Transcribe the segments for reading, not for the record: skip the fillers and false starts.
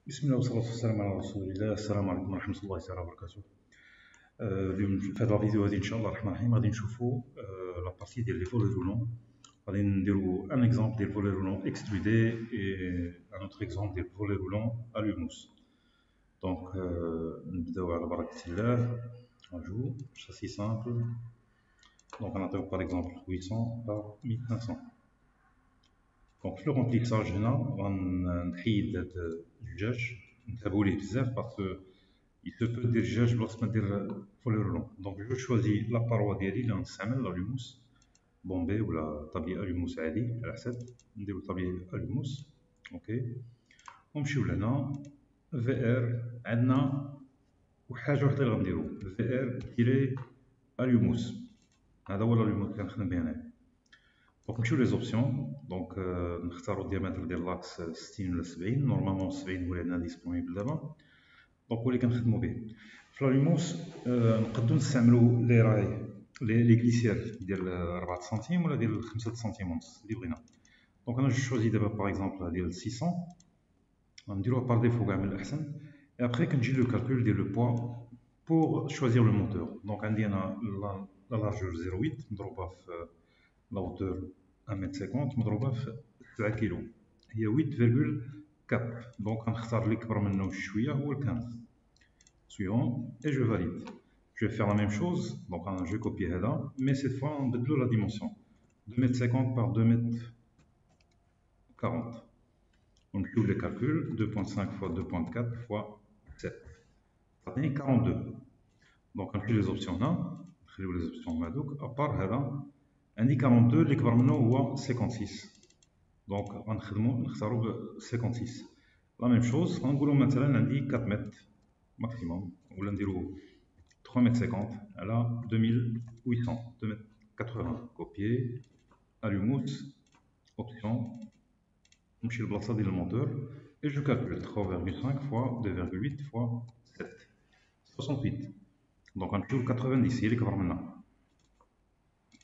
بسم الله والصلاة والسلام على رسول الله. السلام عليكم ورحمة الله تعالى وبركاته. اليوم في هذا الفيديو هذه إن شاء الله الرحمن الرحيم غادي نشوفوا لا بارتي ديال لي فولي رولون. غادي نديروا ان اكزومبل ديال فولي رولون اكسترودي اي ان اوتر اكزومبل ديال فولي رولون الوموس. دونك نبداو على بركة الله. نجو شاسي سامبل. دونك نعطيو باغ اكزومبل 800 par 1500. دونك في لو رومبليساج هنا غنحيد هاد الدجاج، نتابعو ليه بزاف باسكو il se peut دير الدجاج بلاصة ما دير فولي رولون. دونك جو شوازي لا باروا ديالي اللي غنستعمل لالوموس بومبي ولا طابية الوموس عادي على حسب. نديرو طابية الوموس اوكي، ونمشيو لهنا في ار. عندنا حاجة وحدة اللي غنديرو في ار تيري الوموس، هذا هو الالوموس اللي كنخدم به هنايا. دونك نمشيو لي زوبسيون. دونك نختارو الديامتر ديال لاكس 60 ولا 70، نورمالمون 70 هو اللي عندنا ديسپونيبل دابا، دونك هو اللي كنخدمو به. في الالوموس نقدرو نستعملو لي راي لي غليسير ديال 4 سنتيم ولا ديال 5 سنتيم ونص اللي بغينا. دونك انا جو شوازي دابا باغ اكزومبل ديال 600، غنديروها بار ديفو كاع من الاحسن. اي ابخي كنجي لو كالكول ديال لو بوا بور شوازير لو موتور. دونك عندي انا لا لارجور 0.8 مضروبه في لا هوتور 1m50 مضروبه في 7 كيلو هي 8,4. دونك غنختار اللي كبر منه شويه هو ال 15. suivant et je valide. Je vais faire la même chose, donc je vais copier là, mais cette fois on double la dimension 2,50 m par 2,40 m. On double les calculs 2,5 fois 2,4 fois 7, ça fait 42. Donc on fait les options là, les options madouk à part là, on dit 42 اللي كبر منه هو 56. دونك غنخدمو نختارو ب 56. لا ميم شوز غنقولو مثلا عندي 4 متر ماكسيموم، ولا نديرو 3,50 m على 2800 2,80 m. كوبيي الوموس اوبسيون، نمشي للبلاصه ديال الموتور اي جو كالكول 3,5 فوا 2,8 فوا 7 68. دونك غنمشيو ل 90 هي اللي كبر منها،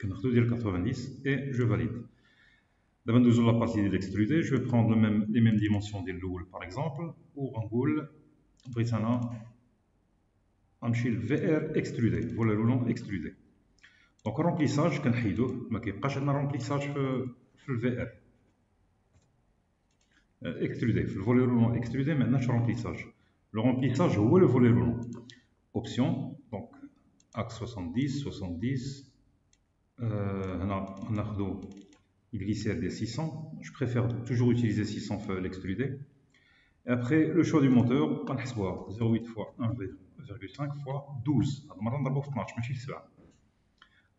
كناخدو ديال 90 اي جو فاليد. دابا ندوزو لا بارتي ديال الاكسترودي. جو بروند لي ميم ديمونسيون ديال الاول باغ اكزومبل، وغنقول بغيت انا غنمشي لفي ار اكسترودي فولي رولون اكسترودي. دونك الرومبليساج كنحيدوه، ما كيبقاش عندنا رومبليساج في الفي ار اكسترودي. في الفولي رولون اكسترودي ما عندناش رومبليساج، لو رومبليساج هو لو فولي رولون. اوبسيون دونك اكس 70 70. هنا ناخدو glisser des 600, je préfère toujours utiliser 600 في l'extrudé. Et après le choix du moteur, on va 0,8 fois 1,5 fois 12. هذا مرة نضربو في 12 ماشي في 7.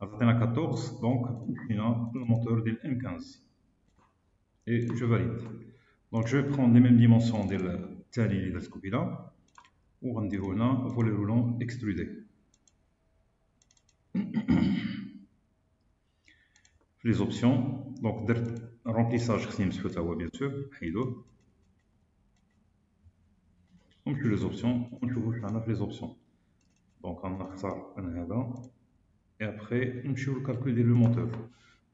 عطينا 14 donc هنا le moteur ديال M15 et je valide. Donc je vais prendre les mêmes dimensions ديال الثاني اللي درت كوبي لا، وغنديرو هنا فولي رولون extrudé. Les options, donc remplissage خصني نمسحو تا هو بيان سور نحيدوه، ونمشيو les options ونشوفو شنو عندنا في les options. دونك غنختار انا هذا et après نمشيو للكالكول ديال لو موتور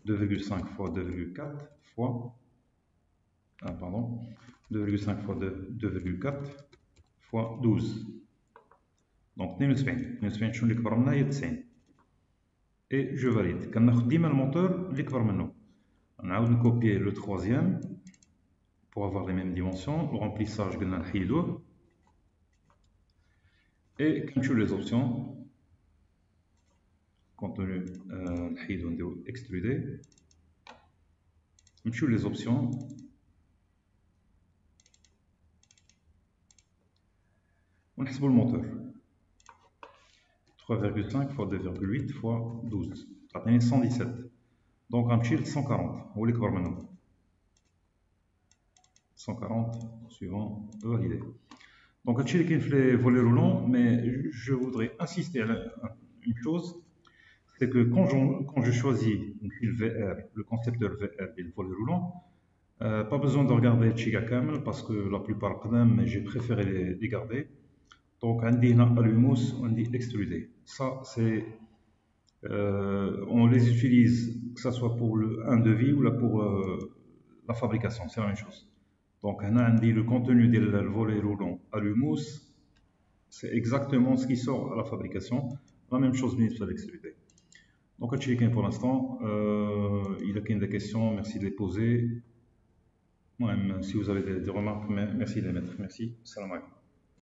2,5 fois 2,4 fois 2,5 fois 2,4 fois 12. دونك 72 شنو اللي كبر منها هي 90 et je valide. كناخد ديما الموتور اللي كبر منه. نعاود نكوبيي لو troisième pour avoir les mêmes dimensions. Le remplissage قلنا نحيدوه et كنمشيو les options contenu نحيدو نديرو extruder. نمشيو les options ونحسبو الموتور 3,5 fois 2,8 fois 12 تعطيني 117. دونك غنمشي ل 140 هو اللي كبر منه 140 suivant validé. Donc هادشي اللي كاين في لي فولي رولون. مي جو فودري انسيستي على une chose, c'est que quand je choisis le VR, le concepteur VR du volet roulant, pas besoin de regarder Chiga Kamel parce que la plupart mais j'ai préféré les garder. Donc on dit alumos, on dit extrudé. Ça c'est on les utilise que ce soit pour un devis ou là pour la fabrication, c'est la même chose. Donc, on a dit le contenu du volet roulant à l'humus, c'est exactement ce qui sort à la fabrication. La même chose pour l'extruder. Donc, pour l'instant, il y a des questions, merci de les poser. Si vous avez des remarques, merci de les mettre. Merci. Salam alaikum.